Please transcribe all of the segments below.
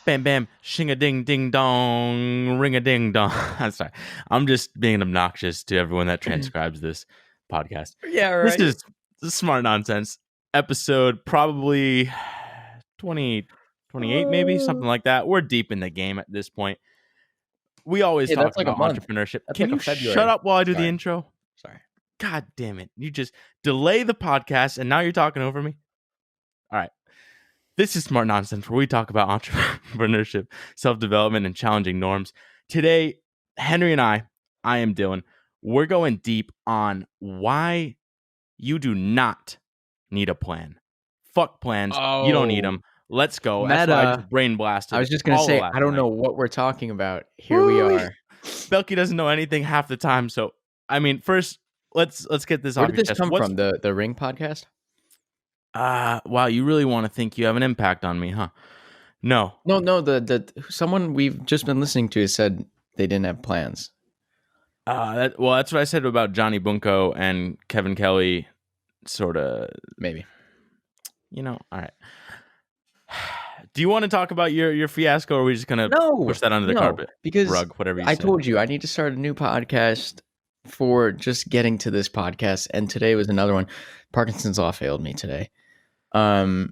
bam, bam, shing a ding, ding dong, ring a ding dong. I'm sorry. I'm just being obnoxious to everyone that transcribes this podcast. Yeah, right. This is Smart Nonsense episode, probably 20, 28, maybe something like that. We're deep in the game at this point. We always talk that's like about a month. entrepreneurship. That's Can like a you February. shut up while I do the Sorry. intro? Sorry. God damn it. You just delay the podcast and now you're talking over me? All right. This is Smart Nonsense, where we talk about entrepreneurship, self-development, and challenging norms. Today, Henry and I am Dylan, we're going deep on why you do not need a plan. Fuck plans. You don't need them. Let's go. That's why I just brain blasted. I was just going to say, I don't know what we're talking about. Here we are. Belky doesn't know anything half the time. So, I mean, first, let's get this off your chest. Where did this come from? The Ring podcast? Wow, you really want to think you have an impact on me, huh? No. The someone we've just been listening to said they didn't have plans. That's what I said about Johnny Bunko and Kevin Kelly, sort of. Maybe. All right. Do you want to talk about your fiasco, or are we just gonna push that under the carpet? Because rug, whatever you I say. told you I need to start a new podcast for just getting to this podcast, and today was another one. Parkinson's law failed me today. No,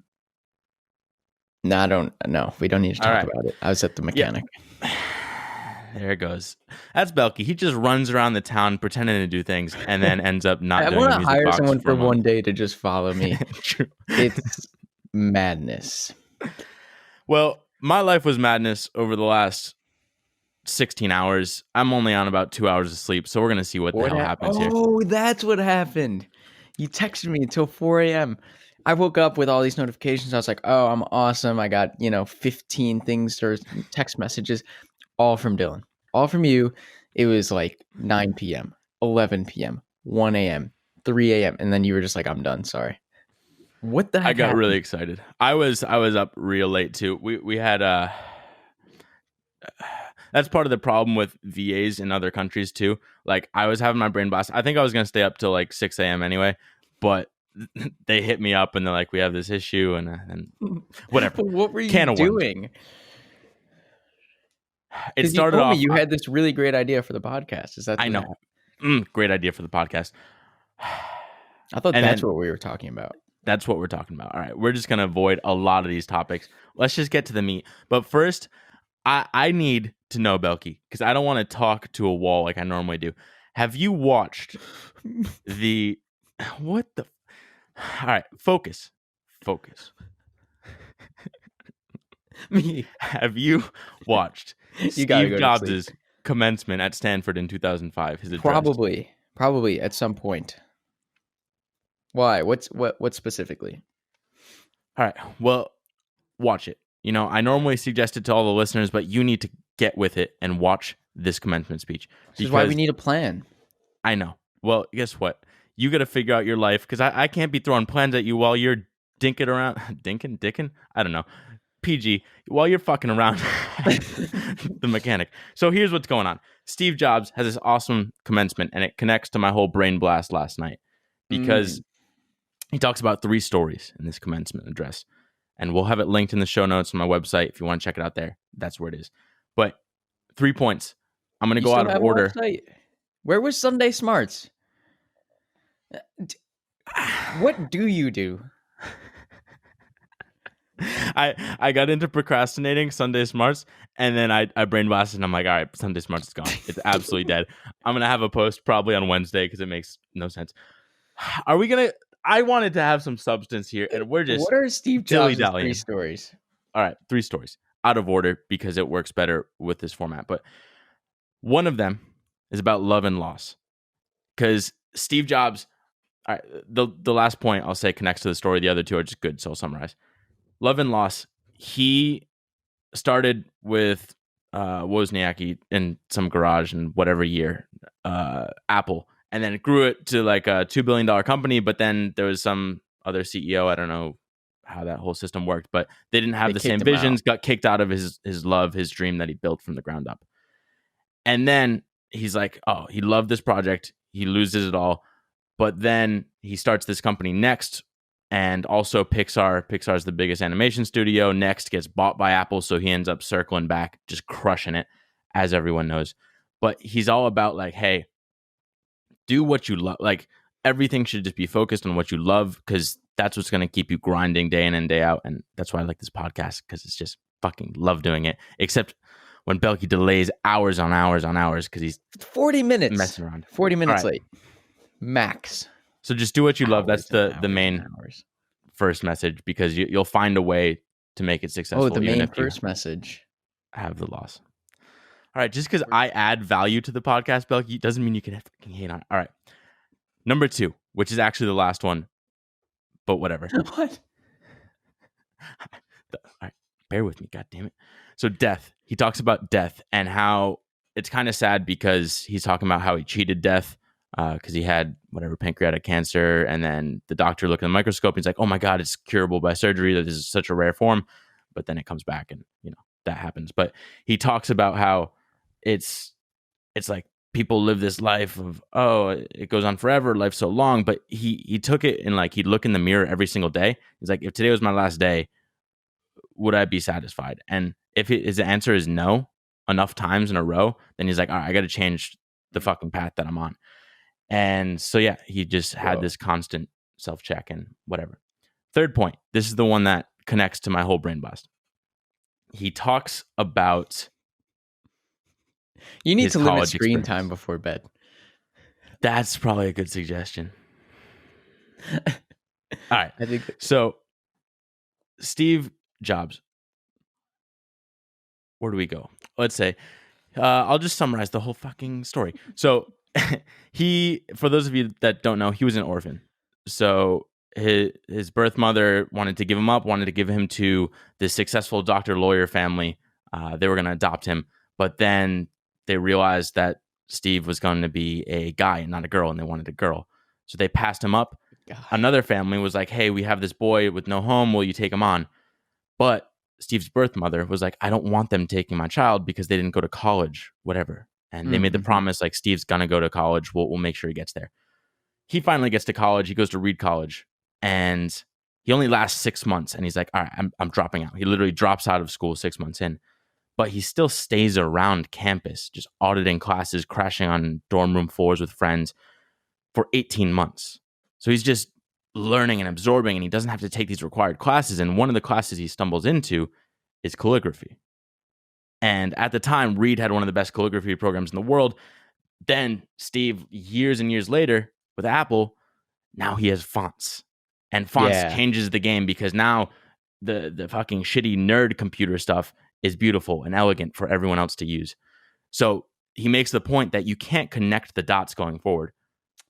I don't. No, we don't need to talk about it. I was at the mechanic. Yeah. There it goes. That's Belky. He just runs around the town pretending to do things, and then ends up not. I want to hire someone for one day to just follow me. It's madness. Well, my life was madness over the last 16 hours. I'm only on about 2 hours of sleep, so we're gonna see what the hell happens here. Oh, that's what happened. You texted me until 4 a.m. I woke up with all these notifications. I was like, oh, I'm awesome. I got, 15 things or text messages, all from Dylan, all from you. It was like 9 p.m., 11 p.m., 1 a.m., 3 a.m. And then you were just like, I'm done. Sorry. What the heck? I got really excited. I was up real late too. We had that's part of the problem with VAs in other countries too. Like, I was having my brain blast. I think I was gonna stay up till like 6 a.m. anyway, but they hit me up and they're like, we have this issue and whatever. What were you doing? It started off. You had this really great idea for the podcast. Is that? I know. Great idea for the podcast. I thought that's what we were talking about. That's what we're talking about. All right. We're just going to avoid a lot of these topics. Let's just get to the meat. But first, I need to know, Belky, because I don't want to talk to a wall like I normally do. Have you watched the... What the... All right. Focus. Me. Have you watched Steve Jobs' commencement at Stanford in 2005? His address? Probably at some point. Why? What specifically? All right. Well, watch it. I normally suggest it to all the listeners, but you need to get with it and watch this commencement speech. This is why we need a plan. I know. Well, guess what? You got to figure out your life, because I can't be throwing plans at you while you're dinking around. Dicking? I don't know. PG. While you're fucking around the mechanic. So here's what's going on. Steve Jobs has this awesome commencement, and it connects to my whole brain blast last night, because he talks about 3 stories in this commencement address, and we'll have it linked in the show notes on my website. If you want to check it out there, that's where it is. But 3 points. I'm going to go out of order. Where was Sunday Smarts? What do you do? I got into procrastinating Sunday Smarts, and then I brain blasted, and I'm like, all right, Sunday Smarts is gone. It's absolutely dead. I'm going to have a post probably on Wednesday, because it makes no sense. Are we going to... I wanted to have some substance here, and we're just... What are Steve Jobs' 3 stories? All right, 3 stories. Out of order, because it works better with this format. But one of them is about love and loss. Because Steve Jobs... All right, the last point I'll say connects to the story. The other 2 are just good, so I'll summarize. Love and loss. He started with Wozniacki in some garage in whatever year, Apple. And then it grew it to like a $2 billion company. But then there was some other CEO. I don't know how that whole system worked, but they didn't have the same visions, got kicked out of his love, his dream that he built from the ground up. And then he's like, oh, he loved this project. He loses it all. But then he starts this company next, And also Pixar. Pixar is the biggest animation studio. Next gets bought by Apple, so he ends up circling back, just crushing it, as everyone knows. But he's all about like, hey, do what you love. Like everything should just be focused on what you love, because that's what's going to keep you grinding day in and day out. And that's why I like this podcast, because it's just fucking love doing it. Except when Belky delays hours on hours on hours because he's 40 minutes messing around. 40 minutes All right. late max. So just do what you love. That's Hours the and main hours. first message, because you'll find a way to make it successful. Oh, the even main if you first message. have the loss. All right, just because I add value to the podcast, Belky, doesn't mean you can fucking hate on it. All right. Number 2, which is actually the last one, but whatever. What? All right, bear with me, god damn it. So death. He talks about death and how it's kind of sad, because he's talking about how he cheated death because he had whatever pancreatic cancer, and then the doctor looked in the microscope and he's like, oh my god, it's curable by surgery, that this is such a rare form. But then it comes back, and that happens. But he talks about how it's like people live this life of, oh, it goes on forever, life's so long. But he took it, and like he'd look in the mirror every single day. He's like, if today was my last day, would I be satisfied? And if his answer is no enough times in a row, then he's like, all right, I got to change the fucking path that I'm on. And so, yeah, he just had this constant self-check and whatever. Third point, this is the one that connects to my whole brain blast. He talks about You need his to limit college screen experience. time before bed. That's probably a good suggestion. All right. I think So Steve Jobs. Where do we go? Let's say, I'll just summarize the whole fucking story. So for those of you that don't know, he was an orphan. So his birth mother wanted to give him up, wanted to give him to this successful doctor lawyer family. They were going to adopt him, but then they realized that Steve was going to be a guy and not a girl, and they wanted a girl. So they passed him up. God. Another family was like, hey, we have this boy with no home. Will you take him on? But Steve's birth mother was like, I don't want them taking my child because they didn't go to college, whatever. And they made the promise, like, Steve's going to go to college. We'll make sure he gets there. He finally gets to college. He goes to Reed College, and he only lasts 6 months. And he's like, all right, I'm dropping out. He literally drops out of school 6 months in. But he still stays around campus, just auditing classes, crashing on dorm room floors with friends for 18 months. So he's just learning and absorbing, and he doesn't have to take these required classes. And one of the classes he stumbles into is calligraphy. And at the time, Reed had one of the best calligraphy programs in the world. Then Steve, years and years later, with Apple, now he has fonts. And fonts changes the game, because now the fucking shitty nerd computer stuff is beautiful and elegant for everyone else to use. So he makes the point that you can't connect the dots going forward.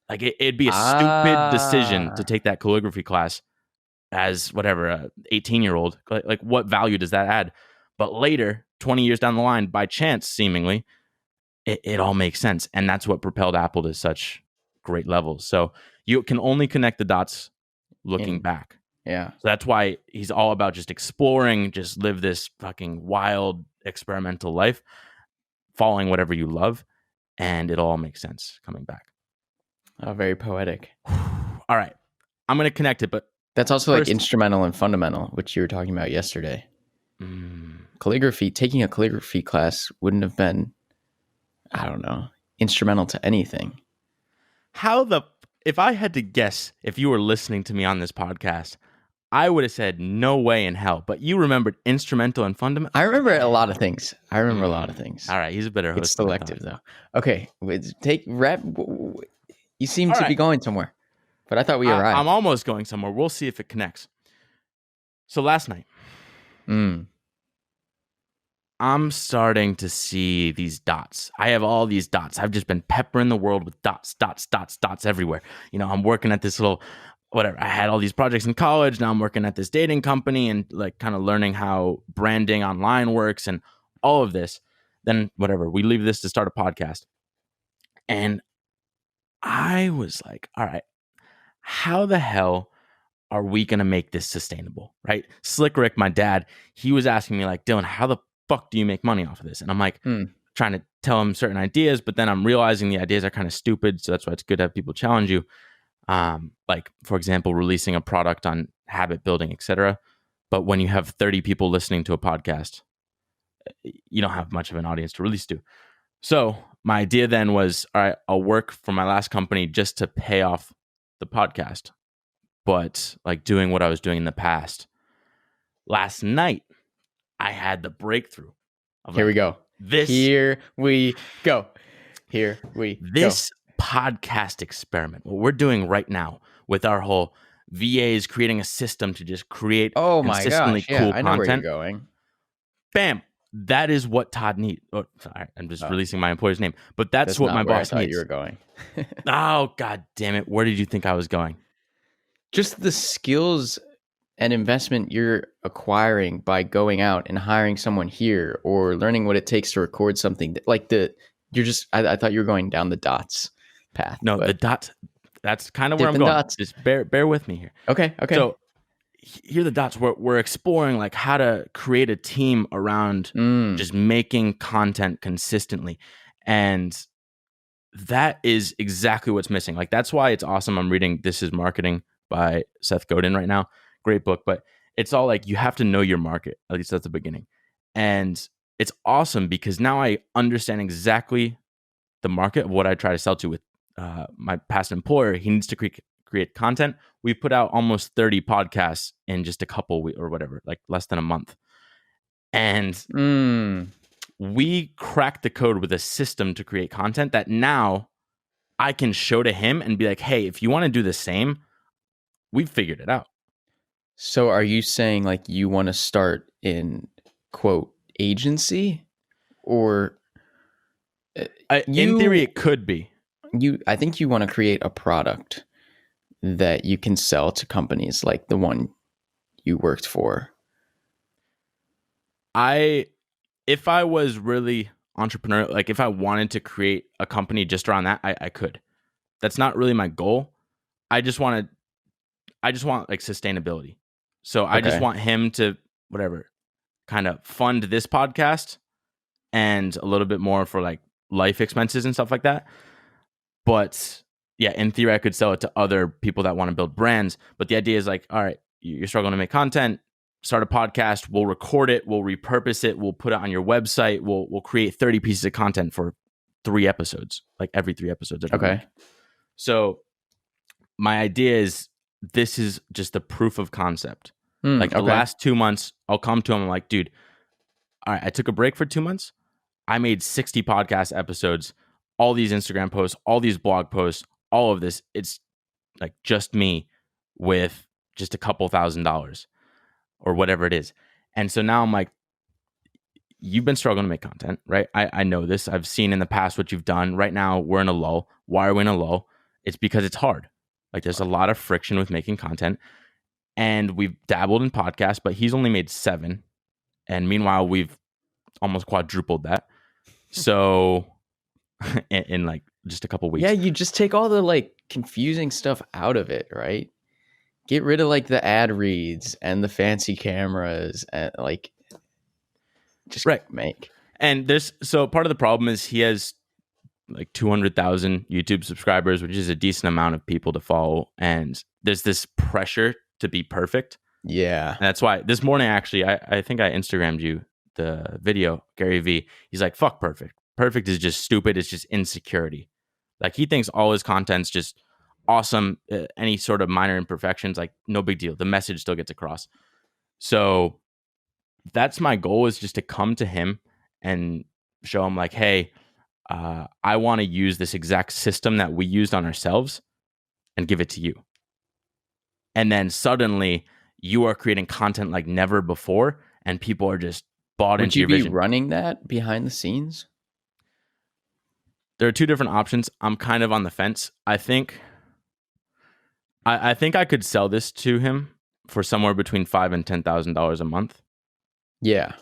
Like it'd be a stupid decision to take that calligraphy class as whatever, a 18-year-old. Like what value does that add? But later, 20 years down the line, by chance, seemingly, it all makes sense. And that's what propelled Apple to such great levels. So you can only connect the dots looking back. Yeah. So that's why he's all about just exploring, just live this fucking wild experimental life, following whatever you love, and it all makes sense coming back. Oh, very poetic. All right. I'm going to connect it, but that's also first, like instrumental and fundamental, which you were talking about yesterday. Calligraphy, taking a calligraphy class wouldn't have been, I don't know, instrumental to anything. If I had to guess, if you were listening to me on this podcast, I would have said no way in hell. But you remembered instrumental and fundamental. I remember a lot of things. All right, he's a better host. It's selective though. Okay, take rep. You seem to be going somewhere, but I thought we arrived. I'm almost going somewhere. We'll see if it connects. So last night, I'm starting to see these dots. I have all these dots. I've just been peppering the world with dots everywhere. I'm working at this little whatever. I had all these projects in college. Now I'm working at this dating company and like kind of learning how branding online works and all of this. Then whatever, we leave this to start a podcast. And I was like, all right, how the hell are we going to make this sustainable? Right? Slick Rick, my dad, he was asking me like, Dylan, how the fuck do you make money off of this? And I'm like, trying to tell him certain ideas, but then I'm realizing the ideas are kind of stupid. So that's why it's good to have people challenge you. Like, for example, releasing a product on habit building, etc. But when you have 30 people listening to a podcast, you don't have much of an audience to release to. So my idea then was, all right, I'll work for my last company just to pay off the podcast, but like doing what I was doing in the past. Last night, I had the breakthrough of Here we go. This Here we go. Here we this podcast experiment, what we're doing right now with our whole VAs creating a system to just create Oh my consistently gosh. Yeah, cool I know where you're content. going. Bam. That is what Todd needs. Oh, sorry, I'm just releasing my employer's name, but that's what not my where boss I thought needs. you were going. Oh, God damn it. Where did you think I was going? Just the skills and investment you're acquiring by going out and hiring someone here or learning what it takes to record something like I thought you were going down the dots path. No, the dots. That's kind of where I'm Dipping going. dots. Just bear with me here. Okay. So here are the dots. We're exploring like how to create a team around just making content consistently. And that is exactly what's missing. Like, that's why it's awesome. I'm reading This Is Marketing by Seth Godin right now. Great book, but it's all like you have to know your market. At least that's the beginning. And it's awesome because now I understand exactly the market of what I try to sell to with my past employer. He needs to create content. We put out almost 30 podcasts in just a couple weeks or whatever, like less than a month. And we cracked the code with a system to create content that now I can show to him and be like, hey, if you want to do the same, we've figured it out. So are you saying like you want to start in quote agency or in theory it could be. I think you want to create a product that you can sell to companies like the one you worked for. If I was really entrepreneurial, like if I wanted to create a company just around that, I could. That's not really my goal. I just want like sustainability. So I just want him to whatever kind of fund this podcast and a little bit more for like life expenses and stuff like that. But yeah, in theory, I could sell it to other people that want to build brands. But the idea is like, all right, you're struggling to make content, start a podcast. We'll record it. We'll repurpose it. We'll put it on your website. We'll create 30 pieces of content for 3 episodes, like every 3 episodes. Every week. So my idea is this is just the proof of concept. The last 2 months, I'll come to him. I'm like, dude, all right, I took a break for 2 months. I made 60 podcast episodes, all these Instagram posts, all these blog posts, all of this. It's like just me with just a couple $1,000 or whatever it is. And so now I'm like, you've been struggling to make content, right? I know this. I've seen in the past what you've done. Right now, we're in a lull. Why are we in a lull? It's because it's hard. Like there's a lot of friction with making content. And we've dabbled in podcasts, but he's only made 7. And meanwhile, we've almost quadrupled that. So in like just a couple weeks. Yeah, you just take all the like confusing stuff out of it, right? Get rid of like the ad reads and the fancy cameras and like just make. And so part of the problem is he has like 200,000 YouTube subscribers, which is a decent amount of people to follow. And there's this pressure to be perfect. Yeah. And that's why this morning, actually, I think I Instagrammed you the video, Gary Vee. He's like, fuck perfect. Perfect is just stupid. It's just insecurity. Like he thinks all his content's just awesome. Any sort of minor imperfections, like no big deal. The message still gets across. So that's my goal, is just to come to him and show him like, hey, I want to use this exact system that we used on ourselves and give it to you. And then suddenly you are creating content like never before, and people are just bought into your vision. Would you be running that behind the scenes? There are 2 different options. I'm kind of on the fence. I think I could sell this to him for somewhere between $5,000 and $10,000 a month. Yeah.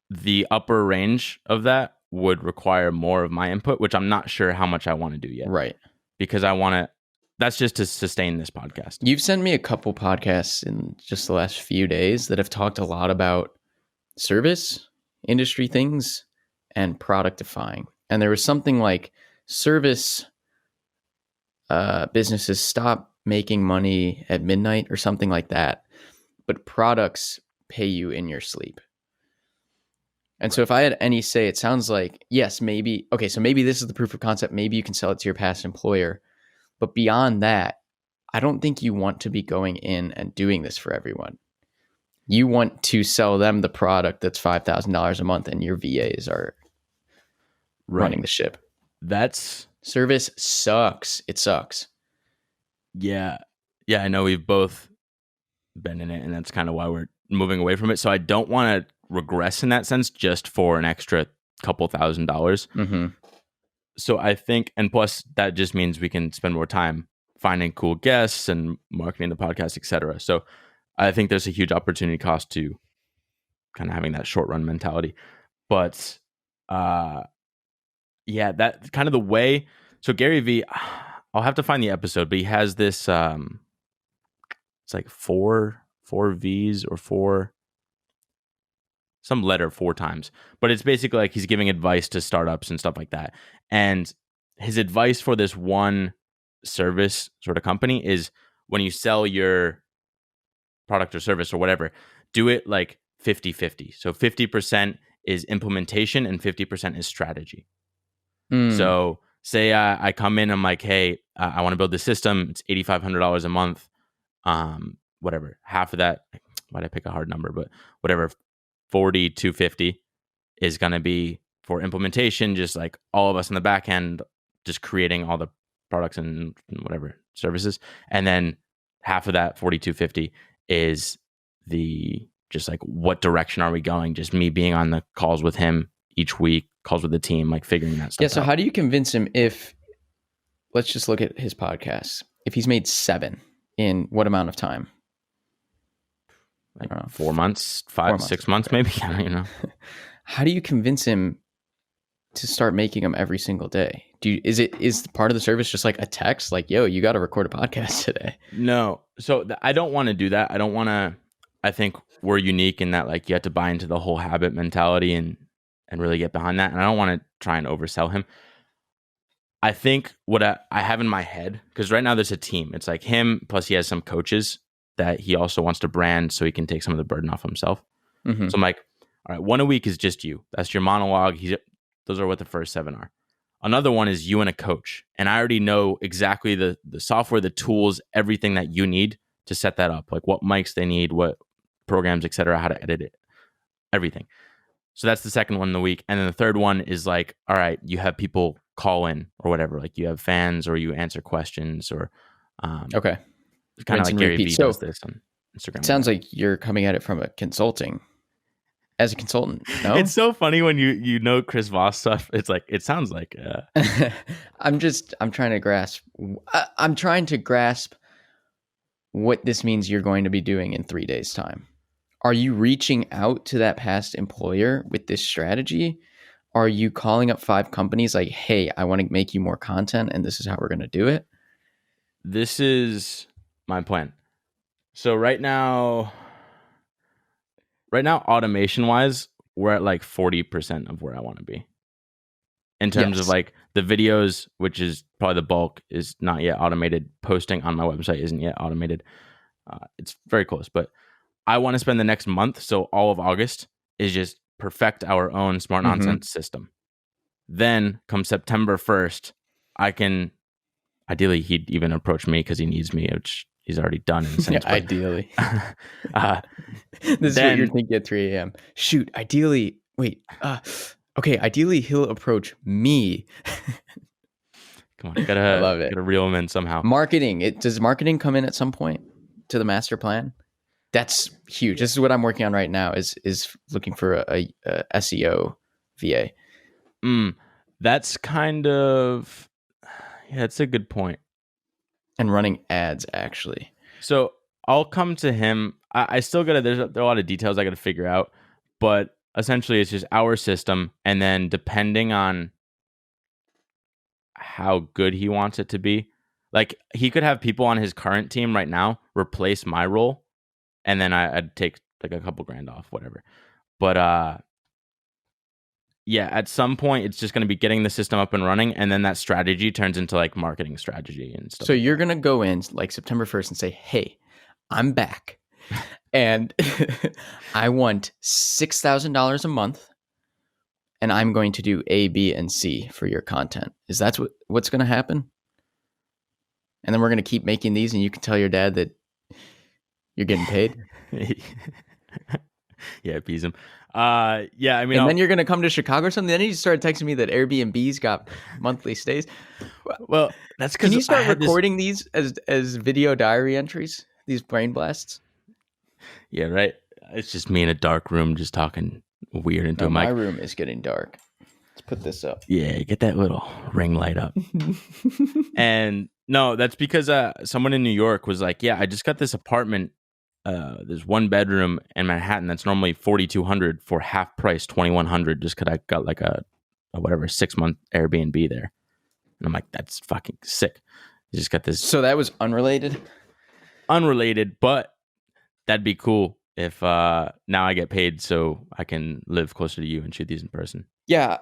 The upper range of that would require more of my input, which I'm not sure how much I want to do yet. Right. Because that's just to sustain this podcast. You've sent me a couple podcasts in just the last few days that have talked a lot about service, industry things, and productifying. And there was something like service businesses stop making money at midnight or something like that. but products pay you in your sleep. And so if I had any say, it sounds like, yes, maybe, okay, so maybe this is the proof of concept. Maybe you can sell it to your past employer. But beyond that, I don't think you want to be going in and doing this for everyone. You want to sell them the product that's $5,000 a month and your VAs are running the ship. That's service sucks. It sucks. Yeah. Yeah, I know we've both been in it, and that's kind of why we're moving away from it. So I don't want to regress in that sense just for an extra couple $1,000. Mm-hmm. So I think, and plus that just means we can spend more time finding cool guests and marketing the podcast, etc. So I think there's a huge opportunity cost to kind of having that short run mentality. But yeah, that kind of the way. So Gary Vee, I'll have to find the episode, but he has this it's like four V's or some letter 4 times, but it's basically like he's giving advice to startups and stuff like that. And his advice for this one service sort of company is when you sell your product or service or whatever, do it like 50-50. So 50% is implementation and 50% is strategy. So say I come in, I'm like, hey, I want to build this system. It's $8,500 a month. Whatever, half of that, why'd I pick a hard number, but whatever, 40 to 50 is going to be for implementation, just like all of us in the back end, just creating all the products and whatever services. And then half of that 40 to 50 is the just like, what direction are we going? Just me being on the calls with him each week, calls with the team, like figuring that stuff out. So how do you convince him let's just look at his podcast. If he's made 7 in what amount of time? Like 4 months, 6 months, maybe. I don't even know. How do you convince him to start making them every single day? Is part of the service just like a text, like, yo, you got to record a podcast today? No. So I don't want to do that. I don't want to. I think we're unique in that, like, you have to buy into the whole habit mentality and really get behind that. And I don't want to try and oversell him. I think what I have in my head, because right now there's a team. It's like him, plus he has some coaches that he also wants to brand so he can take some of the burden off himself. Mm-hmm. So I'm like, all right, 1 a week is just you. That's your monologue. Those are what the first 7 are. Another one is you and a coach. And I already know exactly the software, the tools, everything that you need to set that up. Like what mics they need, what programs, etc., how to edit it, everything. So that's the second one in the week. And then the third one is like, all right, you have people call in or whatever. Like you have fans or you answer questions or okay. Kind of like Gary Vee does this on Instagram. It sounds like you're coming at it from as a consultant. No? It's so funny when you know Chris Voss stuff. It's like, it sounds like I'm trying to grasp. I'm trying to grasp what this means you're going to be doing in 3 days' time. Are you reaching out to that past employer with this strategy? Are you calling up 5 companies like, hey, I want to make you more content and this is how we're going to do it? This is my plan. So right now, automation wise, we're at like 40% of where I want to be. In terms of like the videos, which is probably the bulk, is not yet automated. Posting on my website isn't yet automated. It's very close, but I want to spend the next month, so all of August, is just perfect our own smart nonsense system. Then come September 1st, I can, ideally he'd even approach me because he needs me, which he's already done in a sense. Yeah, ideally. This is what you're thinking at 3 a.m. Shoot, ideally, ideally he'll approach me. Come on, I love it. Gotta reel him in somehow. Marketing. Does marketing come in at some point to the master plan? That's huge. This is what I'm working on right now is looking for a SEO VA. That's kind of, that's a good point. And running ads, actually. So I'll come to him. I still gotta, there are a lot of details I gotta figure out, but essentially it's just our system. And then depending on how good he wants it to be, like he could have people on his current team right now replace my role. And then I'd take like a couple grand off, whatever. But yeah, at some point it's just going to be getting the system up and running, and then that strategy turns into like marketing strategy and stuff. So you're going to go in like September 1st and say, "Hey, I'm back, and I want $6,000 a month, and I'm going to do A, B, and C for your content. Is that what's going to happen? And then we're going to keep making these, and you can tell your dad that you're getting paid. Yeah, appease him. Yeah, I mean, and then you're going to come to Chicago or something. Then he started texting me that Airbnb's got monthly stays. Well, that's because can you start recording these as video diary entries? These brain blasts. Yeah, right. It's just me in a dark room, just talking weird into a mic. My room is getting dark. Let's put this up. Yeah, get that little ring light up. And no, that's because someone in New York was like, "Yeah, I just got this apartment. There's 1 bedroom in Manhattan that's normally $4,200 for half price, $2,100, just because I got like a whatever 6-month Airbnb there." And I'm like, "That's fucking sick." You just got this. So that was unrelated. Unrelated, but that'd be cool if now I get paid so I can live closer to you and shoot these in person. Yeah.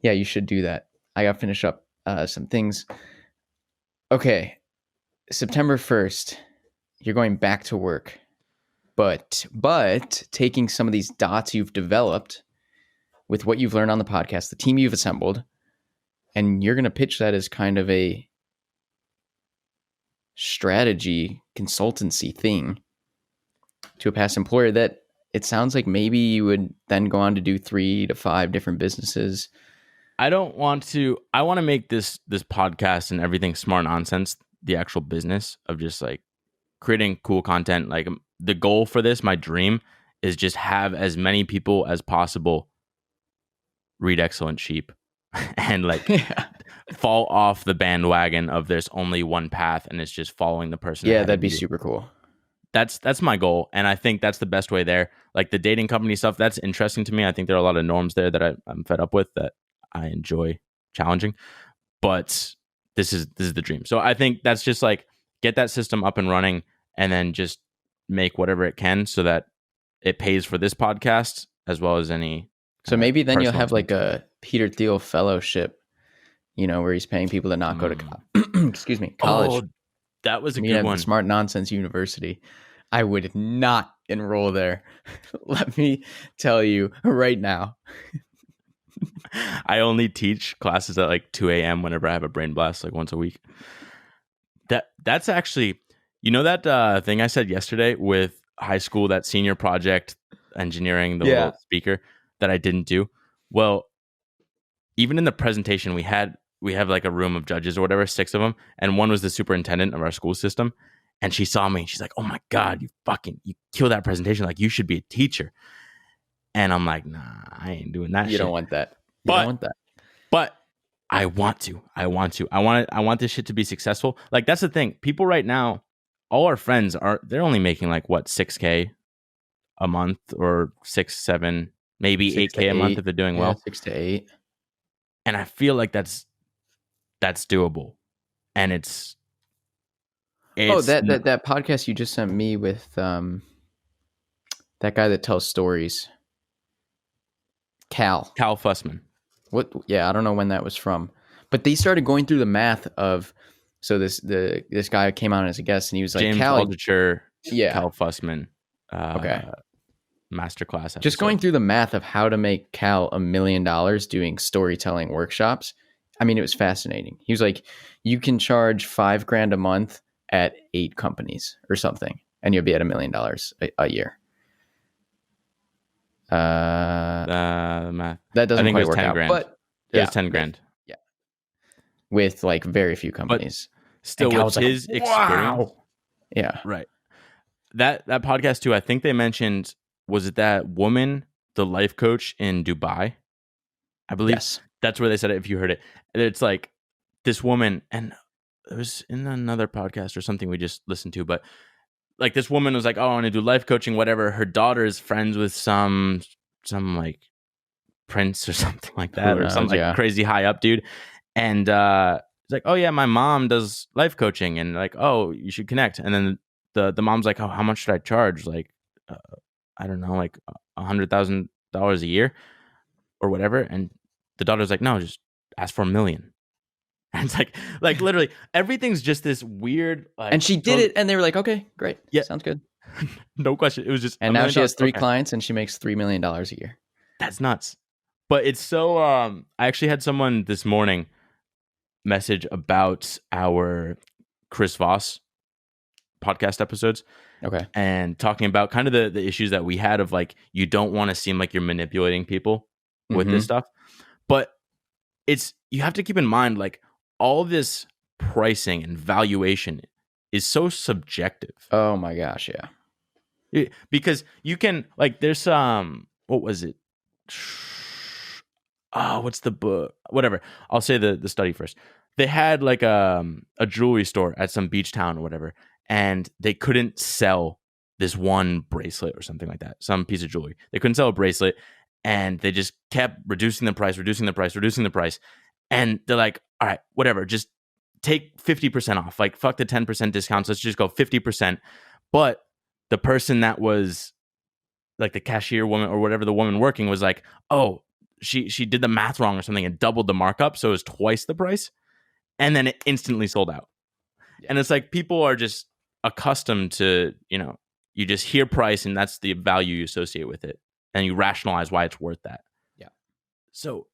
Yeah, you should do that. I got to finish up some things. Okay. September 1st, you're going back to work. But taking some of these dots you've developed with what you've learned on the podcast, the team you've assembled, and you're going to pitch that as kind of a strategy consultancy thing to a past employer that it sounds like maybe you would then go on to do 3 to 5 different businesses. I want to make this podcast and everything smart nonsense the actual business of just like creating cool content. Like the goal for this, my dream is just have as many people as possible read Excellent Sheep and like fall off the bandwagon of there's only one path and it's just following the person. Yeah, that'd be super cool. That's my goal, and I think that's the best way there. Like the dating company stuff, that's interesting to me. I think there are a lot of norms there that I'm fed up with that I enjoy challenging, but this is the dream. So I think that's just like get that system up and running, and then just make whatever it can so that it pays for this podcast as well as any. So maybe then you'll have like a Peter Thiel fellowship, where he's paying people to not go to excuse me, college. Oh, that was a good one. Smart Nonsense University. I would not enroll there. Let me tell you right now. I only teach classes at like 2 a.m. whenever I have a brain blast, like once a week. That's actually, that thing I said yesterday with high school, that senior project engineering, the little speaker that I didn't do. Well, even in the presentation we have like a room of judges or whatever, 6 of them. And one was the superintendent of our school system. And she saw me and she's like, "Oh my God, you killed that presentation. Like you should be a teacher." And I'm like, "Nah, I ain't doing that." You don't want that. You don't want that. But I want to. I want this shit to be successful. Like that's the thing. People right now, all our friends they're only making like what, $6K a month or 6, 7, maybe 8K a month if they're doing well. 6 to 8. And I feel like that's doable. And it's that podcast you just sent me with that guy that tells stories. Cal Fussman. What? Yeah, I don't know when that was from, but they started going through the math of. So this guy came on as a guest and he was like, James Altucher, Cal Fussman. Okay. Masterclass episode. Just going through the math of how to make Cal $1 million doing storytelling workshops. I mean, it was fascinating. He was like, you can charge $5,000 a month at 8 companies or something, and you'll be at $1 million a year. Math. That doesn't quite work 10 out, grand. but it was 10 grand. Yeah, with like very few companies. But still, with his experience. Wow. Yeah, right. That podcast too. I think they mentioned, was it that woman, the life coach in Dubai? I believe that's where they said it. If you heard it, it's like this woman, and it was in another podcast or something we just listened to, but like this woman was like, "Oh, I want to do life coaching, whatever." Her daughter's friends with some like prince or something like that, or some like crazy high up dude, and it's like, "Oh yeah, my mom does life coaching," and like, "Oh, you should connect." And then the mom's like, "Oh, how much should I charge?" Like, I don't know, like $100,000 a year or whatever. And the daughter's like, "No, just ask for $1 million." And it's like literally everything's just this weird, like, And she did it, and they were like, okay, great. Yeah. Sounds good. No question. It was just And $1 now million. she has 3 Okay. clients, and she makes $3 million a year. That's nuts. But it's so, I actually had someone this morning message about our Chris Voss podcast episodes Okay. and talking about kind of the issues that we had of like, you don't want to seem like you're manipulating people with this stuff. But you have to keep in mind, like, all this pricing and valuation is so subjective. Oh my gosh, yeah. Because you can, like, there's what was it? What's the book? Whatever. I'll say the study first. They had like a jewelry store at some beach town or whatever, and they couldn't sell this one bracelet or something like that, some piece of jewelry. They couldn't sell a bracelet, and they just kept reducing the price. And they're like, all right, whatever, just take 50% off. Like, fuck the 10% discounts. Let's just go 50%. But the person that was like the cashier woman or whatever, the woman working, was like, oh, she did the math wrong or something and doubled the markup. So it was twice the price. And then it instantly sold out. Yeah. And it's like, people are just accustomed to, you just hear price and that's the value you associate with it. And you rationalize why it's worth that. Yeah. So,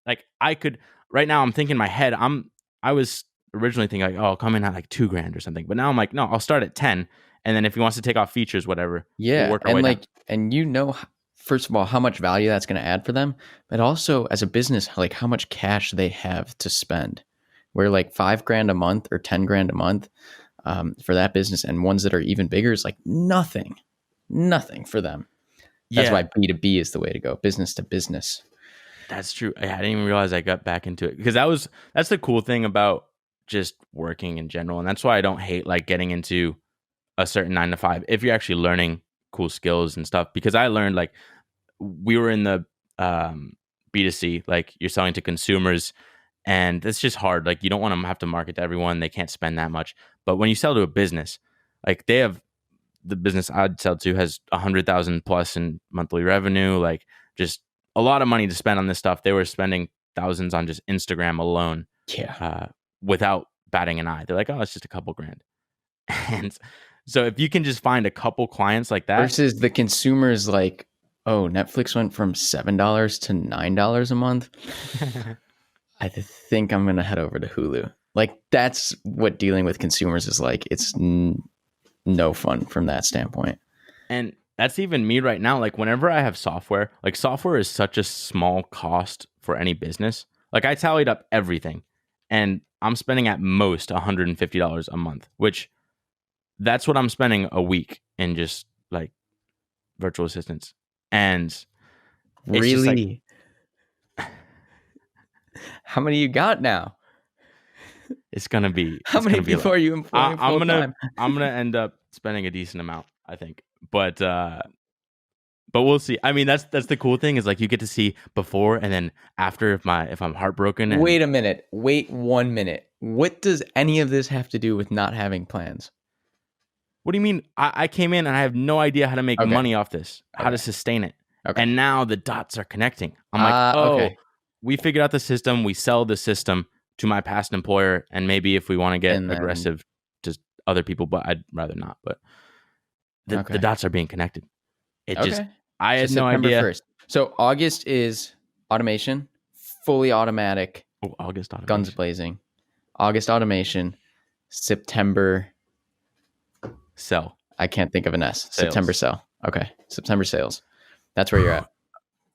like, right now I'm thinking in my head, I was originally thinking like, oh, I'll come in at like $2,000 or something. But now I'm like, no, I'll start at 10. And then if he wants to take off features, whatever. Yeah. We'll work our And way like, down. first of all, how much value that's going to add for them, but also as a business, like how much cash they have to spend. Where like $5,000 a month or $10,000 a month for that business, and ones that are even bigger is like nothing for them. That's why B2B is the way to go, business to business. That's true. I didn't even realize I got back into it, because that's the cool thing about just working in general. And that's why I don't hate like getting into a certain 9 to 5 if you're actually learning cool skills and stuff. Because I learned, like, we were in the B2C, like you're selling to consumers, and it's just hard. Like, you don't want to have to market to everyone. They can't spend that much. But when you sell to a business, like, the business I'd sell to has 100,000 plus in monthly revenue, like just a lot of money to spend on this stuff. They were spending thousands on just Instagram alone. Yeah. Without batting an eye. They're like, oh, it's just a couple grand. And so if you can just find a couple clients like that. Versus the consumers, like, oh, Netflix went from $7 to $9 a month. I think I'm going to head over to Hulu. Like, that's what dealing with consumers is like. It's no fun from that standpoint. And that's even me right now. Like, whenever I have software, like, software is such a small cost for any business. Like, I tallied up everything, and I'm spending at most $150 a month, which that's what I'm spending a week in just like virtual assistants. And really, how many you got now? It's gonna be. How many people are you employing full time? I'm gonna end up spending a decent amount, I think. But we'll see. I mean, that's the cool thing, is like, you get to see before and then after if I'm heartbroken. Wait a minute. Wait 1 minute. What does any of this have to do with not having plans? What do you mean? I came in and I have no idea how to make money off this, how to sustain it. Okay. And now the dots are connecting. I'm like, okay. We figured out the system. We sell the system to my past employer, and maybe if we want to get aggressive to other people, but I'd rather not. But the dots are being connected. I had no idea. 1st. So August is automation, fully automatic. Oh, August automation. Guns blazing. August automation. September sell. I can't think of an S. Sales. September sell. Okay. September sales. That's where you're at.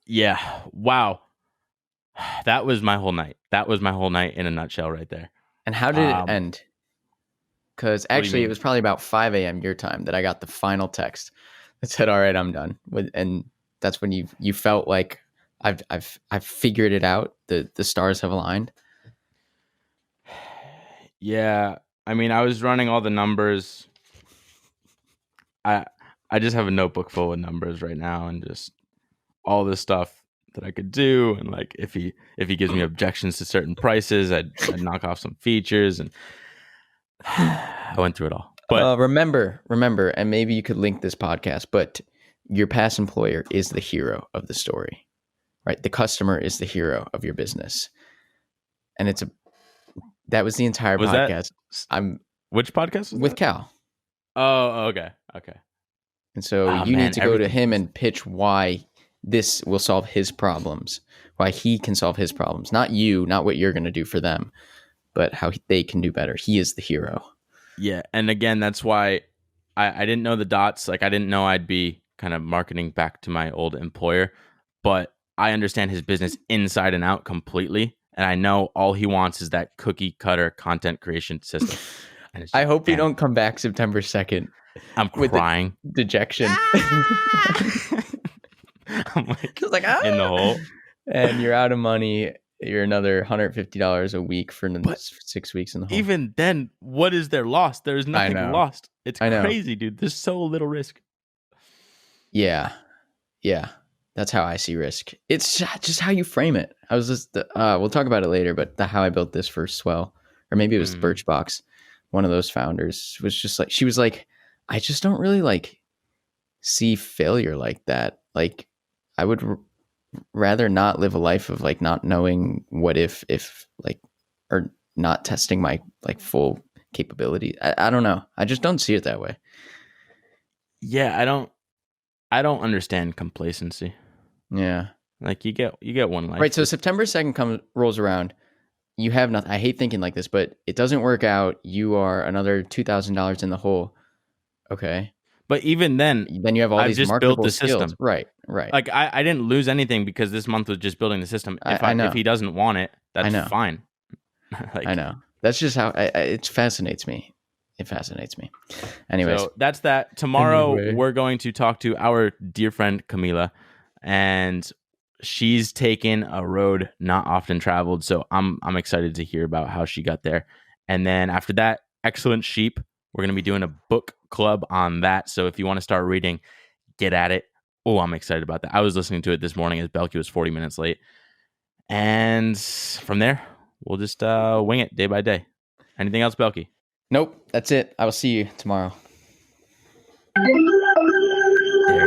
Yeah. Wow. That was my whole night. That was my whole night in a nutshell right there. And how did it end? Because actually it was probably about 5 a.m. your time that I got the final text that said, all right, I'm done. And that's when you felt like I've figured it out. The stars have aligned. Yeah. I mean, I was running all the numbers. I just have a notebook full of numbers right now, and just all this stuff that I could do. And like, if he gives me objections to certain prices, I'd knock off some features, and I went through it all. But remember, and maybe you could link this podcast, but your past employer is the hero of the story, right? The customer is the hero of your business. And it's That was the entire Was that podcast. I'm which podcast was with that? Cal. Oh, okay. And so Oh you need man, to go to everything. him and pitch why this will solve his problems, why he can solve his problems. Not you, not what you're going to do for them, but how they can do better. He is the hero. Yeah, and again, that's why I didn't know the dots. Like I didn't know I'd be kind of marketing back to my old employer, but I understand his business inside and out completely, and I know all he wants is that cookie cutter content creation system. And it's I just, hope you damn, don't come back September 2nd I'm with the crying. dejection. I'm like Just like, in the hole. and you're out of money. You're another $150 a week for But 6 weeks in the hole. even then, what is there lost? There is nothing know. lost. It's I know. crazy, dude. There's so little risk. Yeah. That's how I see risk. It's just how you frame it. I was just, we'll talk about it later, but how I built this for Swell, or maybe it was Birchbox. One of those founders was just like, she was like, I just don't really like see failure like that. Like I would rather not live a life of like not knowing what if like, or not testing my like full capability. I don't know. I just don't see it that way. Yeah, I don't understand complacency. Yeah. Like you get one life. Right. So September 2nd rolls around. You have nothing. I hate thinking like this, but it doesn't work out. You are another $2,000 in the hole. Okay. But even then you have all I've these just built marketable the skills. system. Right. Like I didn't lose anything because this month was just building the system. I If he doesn't want it, that's fine. Like, I know. That's just how it fascinates me. It fascinates me. Anyways. So that's that. Tomorrow we're going to talk to our dear friend Camila, and she's taken a road not often traveled. So I'm excited to hear about how she got there. And then after that, Excellent Sheep. We're going to be doing a book club on that. So if you want to start reading, get at it. Oh, I'm excited about that. I was listening to it this morning as Belky was 40 minutes late. And from there, we'll just wing it day by day. Anything else, Belky? Nope. That's it. I will see you tomorrow.